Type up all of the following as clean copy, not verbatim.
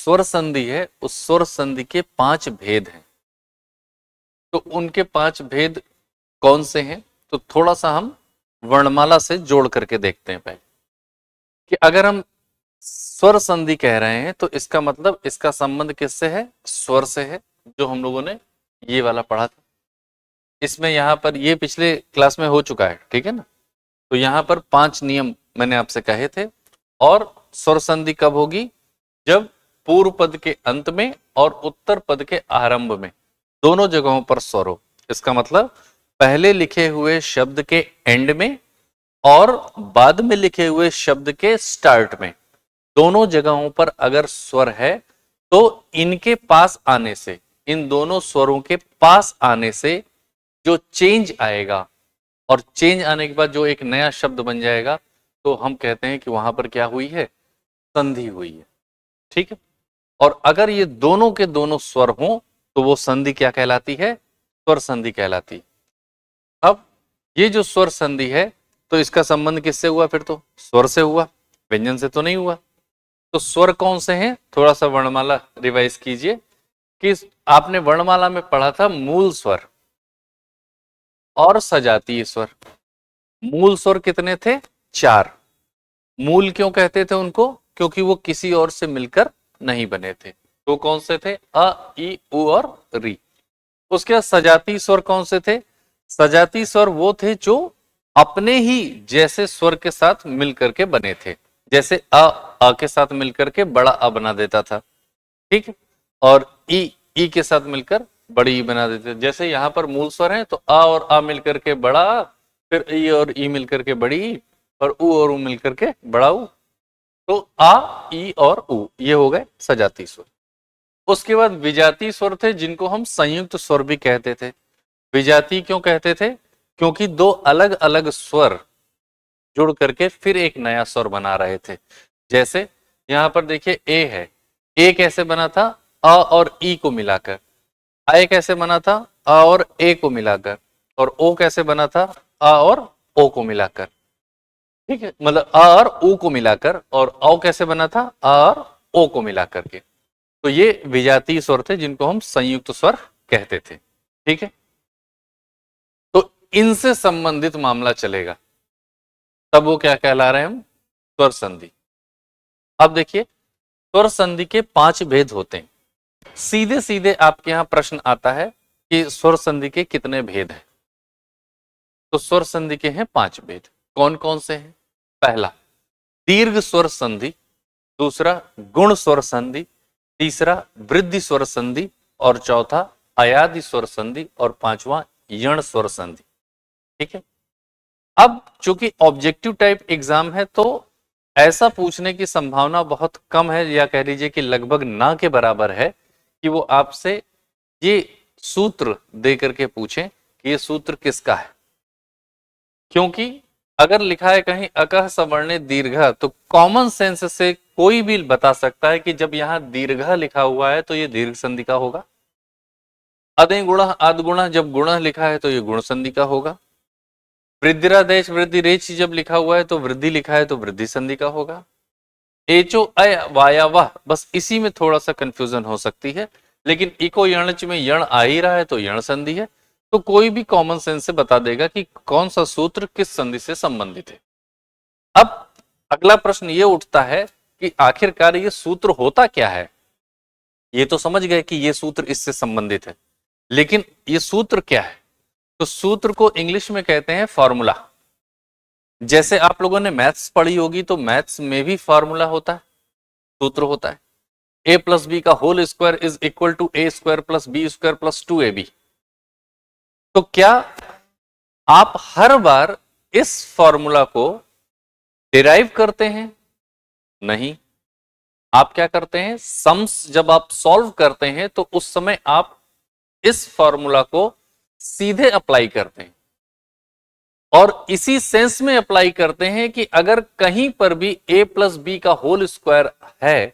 स्वर संधि है उस स्वर संधि के 5 भेद हैं। तो उनके 5 भेद कौन से हैं? तो थोड़ा सा हम वर्णमाला से जोड़ करके देखते हैं पहले कि अगर हम स्वर संधि कह रहे हैं तो इसका मतलब इसका संबंध किससे है? स्वर से है, जो हम लोगों ने ये वाला पढ़ा था। इसमें यहां पर ये पिछले क्लास में हो चुका है, ठीक है ना। तो यहां पर 5 नियम मैंने आपसे कहे थे। और स्वर संधि कब होगी? जब पूर्व पद के अंत में और उत्तर पद के आरंभ में दोनों जगहों पर स्वर हो। इसका मतलब पहले लिखे हुए शब्द के एंड में और बाद में लिखे हुए शब्द के स्टार्ट में दोनों जगहों पर अगर स्वर है तो इनके पास आने से, इन दोनों स्वरों के पास आने से जो चेंज आएगा और चेंज आने के बाद जो एक नया शब्द बन जाएगा, तो हम कहते हैं कि वहां पर क्या हुई है? संधि हुई है, ठीक है। और अगर ये दोनों के दोनों स्वर हों तो वो संधि क्या कहलाती है? स्वर संधि कहलाती है। अब ये जो स्वर संधि है तो इसका संबंध किससे हुआ? फिर तो स्वर से हुआ, व्यंजन से तो नहीं हुआ। तो स्वर कौन से हैं? थोड़ा सा वर्णमाला रिवाइज कीजिए कि आपने वर्णमाला में पढ़ा था मूल स्वर और सजातीय स्वर। मूल स्वर कितने थे? 4। मूल क्यों कहते थे उनको? क्योंकि वो किसी और से मिलकर नहीं बने थे। तो कौन से थे? अ, ई, उ और री। उसके बाद सजातीय स्वर कौन से थे? सजातीय स्वर वो थे जो अपने ही जैसे स्वर के साथ मिलकर के बने थे। जैसे अ के साथ मिलकर के बड़ा अ बना देता था, ठीक है। और ई के साथ मिलकर बड़ी ई बना देते थे। जैसे यहाँ पर मूल स्वर है तो अ और अ मिलकर के बड़ा अ, फिर ई और ई मिलकर के बड़ी ई, और उ मिलकर के बड़ा उ। तो आ, ई और उ ये हो गए सजातीय स्वर। उसके बाद विजातीय स्वर थे जिनको हम संयुक्त स्वर भी कहते थे। विजातीय क्यों कहते थे? क्योंकि दो अलग अलग स्वर जुड़ करके फिर एक नया स्वर बना रहे थे। जैसे यहां पर देखिए ए है, ए कैसे बना था? अ और ई को मिलाकर। आय कैसे बना था? अ और ए को मिलाकर। और ओ कैसे बना था? अ और ओ को मिलाकर, ठीक है। मतलब अ और उ को मिलाकर। और औ कैसे बना था? अ और ओ को मिलाकर के। तो ये विजातीय स्वर थे जिनको हम संयुक्त स्वर कहते थे, ठीक है। तो इनसे संबंधित मामला चलेगा तब वो क्या कहला रहे हैं हम? स्वर संधि। अब देखिए स्वर संधि के 5 भेद होते हैं। सीधे सीधे आपके यहां प्रश्न आता है कि स्वर संधि के कितने भेद हैं? तो स्वर संधि के हैं 5 भेद। कौन कौन से हैं? पहला दीर्घ स्वर संधि, दूसरा गुण स्वर संधि, तीसरा वृद्धि स्वर संधि, और चौथा अयादि स्वर संधि, और पांचवा यण स्वर संधि, ठीक है। अब चूंकि ऑब्जेक्टिव टाइप एग्जाम है तो ऐसा पूछने की संभावना बहुत कम है, या कह लीजिए कि लगभग ना के बराबर है कि वो आपसे ये सूत्र दे करके पूछें कि ये सूत्र किसका है। क्योंकि अगर लिखा है कहीं अकह सवर्णे दीर्घ, तो कॉमन सेंस से कोई भी बता सकता है कि जब यहां दीर्घ लिखा हुआ है तो ये दीर्घ संधि का होगा। अदे गुण अदगुण, जब गुण लिखा है तो ये गुण संधि का होगा। वृद्धिरादेश वृद्धि रेच जब लिखा हुआ है तो वृद्धि लिखा है तो वृद्धि संधि का होगा। एचो अय वाया वाह, बस इसी में थोड़ा सा कंफ्यूजन हो सकती है, लेकिन इको यणच में यण आ ही रहा है तो यण संधि है। तो कोई भी कॉमन सेंस से बता देगा कि कौन सा सूत्र किस संधि से संबंधित है। अब अगला प्रश्न ये उठता है कि आखिरकार ये सूत्र होता क्या है? ये तो समझ गए कि ये सूत्र इससे संबंधित है, लेकिन ये सूत्र क्या है? तो सूत्र को इंग्लिश में कहते हैं फॉर्मूला। जैसे आप लोगों ने मैथ्स पढ़ी होगी तो मैथ्स में भी फॉर्मूला होता है, सूत्र होता है। ए प्लस बी का whole square is equal to A square plus B square plus 2ab। तो क्या आप हर बार इस फॉर्मूला को डिराइव करते हैं? नहीं। आप क्या करते हैं? सम्स जब आप सॉल्व करते हैं तो उस समय आप इस फॉर्मूला को सीधे अप्लाई करते हैं, और इसी सेंस में अप्लाई करते हैं कि अगर कहीं पर भी a प्लस बी का होल स्क्वायर है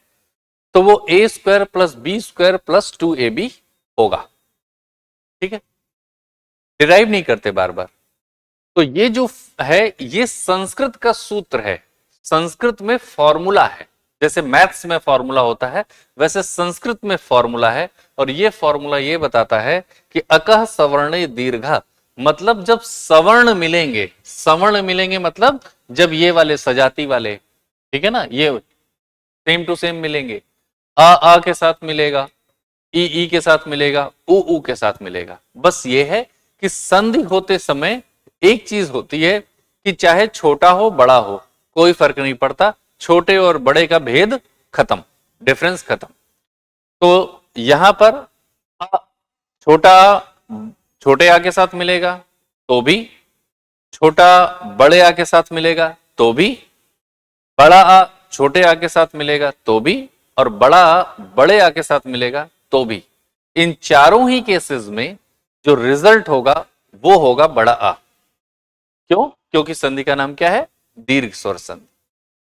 तो वो a square plus B square plus 2ab होगा, ठीक है। डिराइव नहीं करते बार बार। तो ये जो है ये संस्कृत का सूत्र है, संस्कृत में फॉर्मूला है। जैसे मैथ्स में फॉर्मूला होता है वैसे संस्कृत में फॉर्मूला है, और ये फॉर्मूला ये बताता है कि अकह सवर्णे दीर्घा, मतलब जब सवर्ण मिलेंगे, सवर्ण मिलेंगे मतलब जब ये वाले सजाती वाले, ठीक है ना, ये सेम टू सेम मिलेंगे, आ के साथ मिलेगा, ई के साथ मिलेगा, ऊ के साथ मिलेगा। बस ये है कि संधि होते समय एक चीज होती है कि चाहे छोटा हो बड़ा हो कोई फर्क नहीं पड़ता, छोटे और बड़े का भेद खत्म, डिफरेंस खत्म। तो यहां पर आ, छोटा छोटे आ के साथ मिलेगा तो भी, छोटा बड़े आ के साथ मिलेगा तो भी, बड़ा आ छोटे आ के साथ मिलेगा तो भी, और बड़ा आ बड़े आ के साथ मिलेगा तो भी। इन चारों ही केसेस में जो रिजल्ट होगा वो होगा बड़ा आ। क्यों? क्योंकि संधि का नाम क्या है? दीर्घ स्वर संधि।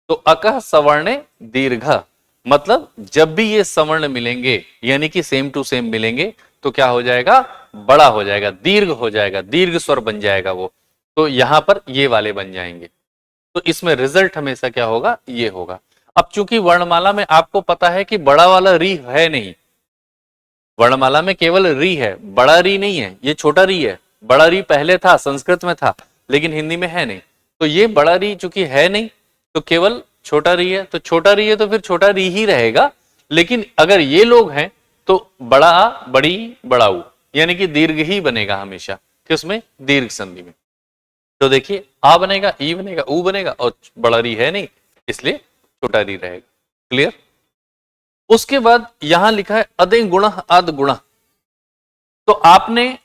तो अकह सवर्णे दीर्घ, मतलब जब भी ये सवर्ण मिलेंगे यानी कि सेम टू सेम मिलेंगे तो क्या हो जाएगा? बड़ा हो जाएगा, दीर्घ हो जाएगा, दीर्घ स्वर बन जाएगा वो। तो यहां पर ये वाले बन जाएंगे। तो इसमें रिजल्ट हमेशा क्या होगा? ये होगा। अब चूंकि वर्णमाला में आपको पता है कि बड़ा वाला री है नहीं, वर्णमाला में केवल री है, बड़ा री नहीं है, ये छोटा री है। बड़ा री पहले था, संस्कृत में था, लेकिन हिंदी में है नहीं। तो ये बड़ा री चूंकि है नहीं तो केवल छोटा री है, तो छोटा री है तो फिर छोटा री ही रहेगा। लेकिन अगर ये लोग हैं तो बड़ा आ, बड़ी, बड़ाऊ, यानी कि दीर्घ ही बनेगा हमेशा। किसमें? दीर्घ संधि में। तो देखिए आ बनेगा, ई बनेगा, ऊ बनेगा, और बड़ा री है नहीं इसलिए छोटा री रहेगा। क्लियर? उसके बाद यहां लिखा है अदे गुण अद गुण। तो आपने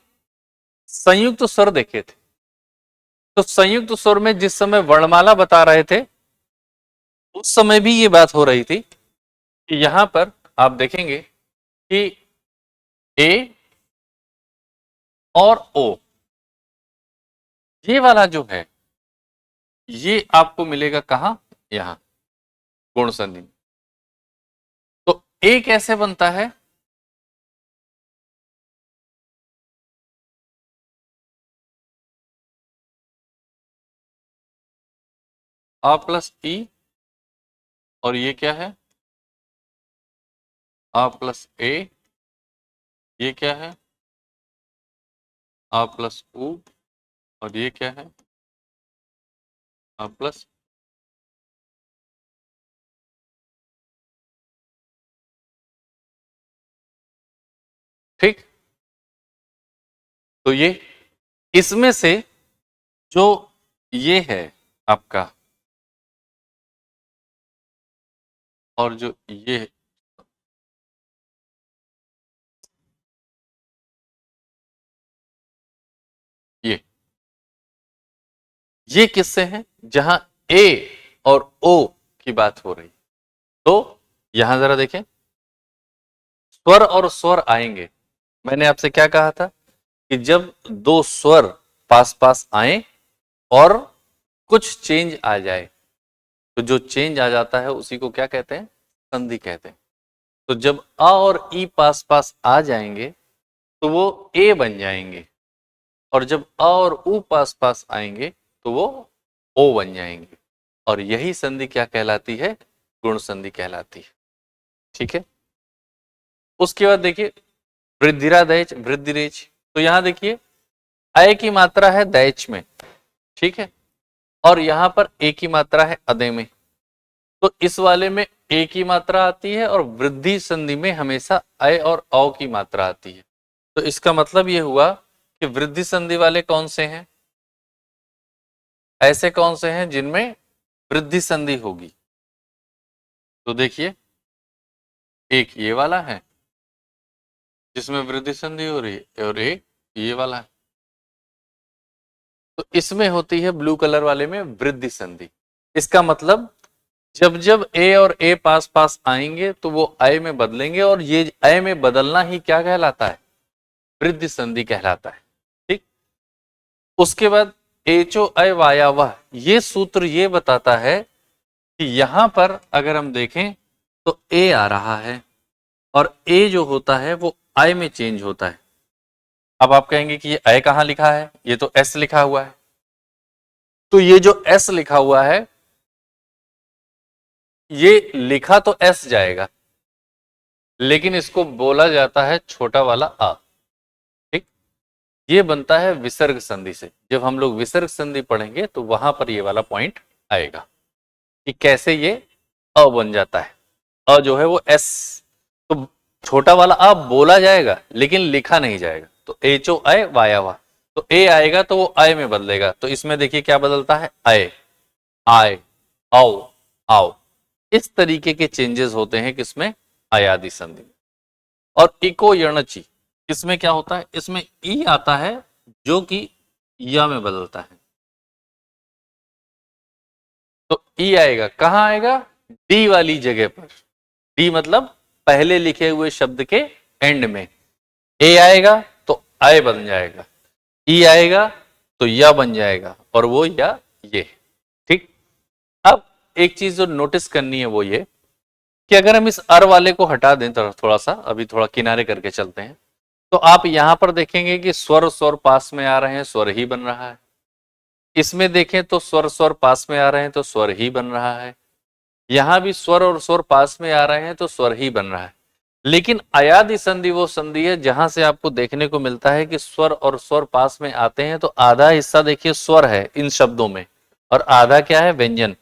संयुक्त स्वर देखे थे, तो संयुक्त स्वर में जिस समय वर्णमाला बता रहे थे उस समय भी ये बात हो रही थी कि यहां पर आप देखेंगे कि ए और ओ, ये वाला जो है ये आपको मिलेगा कहां? यहां गुण संधि में। तो ए कैसे बनता है? आ प्लस ई, और ये क्या है? आ प्लस ए, ये क्या है? आ प्लस ऊ, और ये क्या है? आ प्लस। ठीक, तो ये इसमें से जो ये है आपका, और जो ये है, ये किससे हैं? जहां ए और ओ की बात हो रही। तो यहां जरा देखें, स्वर और स्वर आएंगे। मैंने आपसे क्या कहा था कि जब दो स्वर पास पास आए और कुछ चेंज आ जाए, तो जो चेंज आ जाता है उसी को क्या कहते हैं? संधि कहते हैं। तो जब अ और ई पास पास आ जाएंगे तो वो ए बन जाएंगे, और जब अ और उ पास पास आएंगे तो वो ओ बन जाएंगे, और यही संधि क्या कहलाती है? गुण संधि कहलाती है। ठीक है। उसके बाद देखिए वृद्धिरा दैच, वृद्धिरेच। तो यहां देखिए अय की मात्रा है दैच में, ठीक है, और यहां पर ए की मात्रा है अदे में। तो इस वाले में ए की मात्रा आती है और वृद्धि संधि में हमेशा अय और औ की मात्रा आती है। तो इसका मतलब यह हुआ कि वृद्धि संधि वाले कौन से हैं? ऐसे कौन से हैं जिनमें वृद्धि संधि होगी? तो देखिए एक ये वाला है जिसमें वृद्धि संधि हो रही है, और एक ये वाला है। तो इसमें होती है ब्लू कलर वाले में वृद्धि संधि। इसका मतलब जब जब ए और ए पास पास आएंगे तो वो अय में बदलेंगे, और ये अय में बदलना ही क्या कहलाता है? वृद्धि संधि कहलाता है। ठीक। उसके बाद एचो अय वायावह, ये सूत्र ये बताता है कि यहां पर अगर हम देखें तो ए आ रहा है, और ए जो होता है वो अय में चेंज होता है। अब आप कहेंगे कि ये अय कहां लिखा है? ये तो एस लिखा हुआ है। तो ये जो एस लिखा हुआ है ये लिखा तो एस जाएगा, लेकिन इसको बोला जाता है छोटा वाला आ। ठीक, ये बनता है विसर्ग संधि से। जब हम लोग विसर्ग संधि पढ़ेंगे तो वहां पर ये वाला पॉइंट आएगा कि कैसे ये अ बन जाता है। अ जो है वो एस, तो छोटा वाला आ बोला जाएगा लेकिन लिखा नहीं जाएगा। तो एच ओ आय वाया वा, तो ए आएगा तो वो आय में बदलेगा। तो इसमें देखिए क्या बदलता है, आय, आय, आओ, आओ। इस तरीके के चेंजेस होते हैं किसमें, अयादि संधि। और इको यणची, इसमें क्या होता है, इसमें ई आता है जो कि या में बदलता है। तो ई आएगा, कहां आएगा, डी वाली जगह पर। डी मतलब पहले लिखे हुए शब्द के एंड में। ए आएगा तो आय बन जाएगा, ई आएगा तो या बन जाएगा, और वो या ये। ठीक, अब एक चीज जो नोटिस करनी है वो ये कि अगर हम इस अर वाले को हटा दें थोड़ा सा, अभी थोड़ा किनारे करके चलते हैं, तो आप यहां पर देखेंगे कि स्वर स्वर पास में आ रहे हैं, स्वर ही बन रहा है। इसमें देखें तो स्वर स्वर पास में आ रहे हैं तो स्वर ही बन रहा है। यहां भी स्वर और स्वर पास में आ रहे हैं तो स्वर ही बन रहा है। लेकिन अयादि संधि वो संधि है जहां से आपको देखने को मिलता है कि स्वर और स्वर पास में आते हैं तो आधा हिस्सा देखिए स्वर है इन शब्दों में, और आधा क्या है, व्यंजन।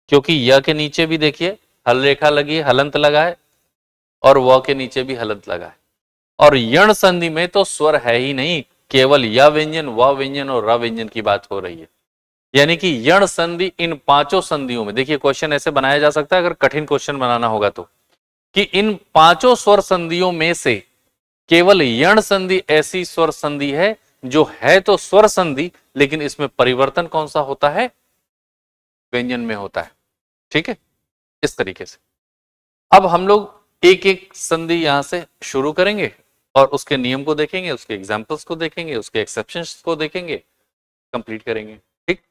क्योंकि य के नीचे भी देखिए हल रेखा लगी, हलंत लगा है, और व के नीचे भी हलंत लगा है। और यण संधि में तो स्वर है ही नहीं, केवल य व्यंजन, व व्यंजन और र व्यंजन की बात हो रही है। यानी कि यण संधि इन पांचों संधियों में, देखिए क्वेश्चन ऐसे बनाया जा सकता है अगर कठिन क्वेश्चन बनाना होगा तो, कि इन पांचों स्वर संधियों में से केवल यण संधि ऐसी स्वर संधि है जो है तो स्वर संधि, लेकिन इसमें परिवर्तन कौन सा होता है, व्यंजन में होता है। ठीक है, इस तरीके से अब हम लोग एक एक संधि यहां से शुरू करेंगे और उसके नियम को देखेंगे, उसके एग्जाम्पल्स को देखेंगे, उसके एक्सेप्शंस को देखेंगे, कंप्लीट करेंगे। ठीक,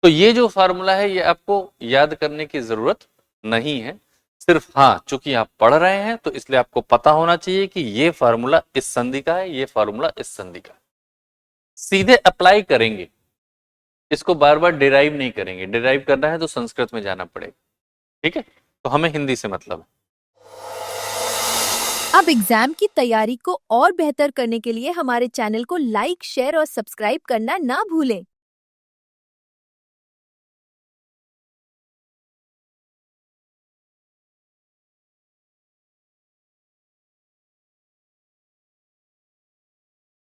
तो ये जो फार्मूला है ये आपको याद करने की जरूरत नहीं है, सिर्फ हाँ चूंकि आप पढ़ रहे हैं तो इसलिए आपको पता होना चाहिए कि ये फार्मूला इस संधि का है, ये फार्मूला इस संधि का है। सीधे अप्लाई करेंगे, इसको बार बार डिराइव नहीं करेंगे। डिराइव करना है तो संस्कृत में जाना पड़ेगा। ठीक है, तो हमें हिंदी से मतलब है। अब एग्जाम की तैयारी को और बेहतर करने के लिए हमारे चैनल को लाइक, शेयर और सब्सक्राइब करना ना भूलें।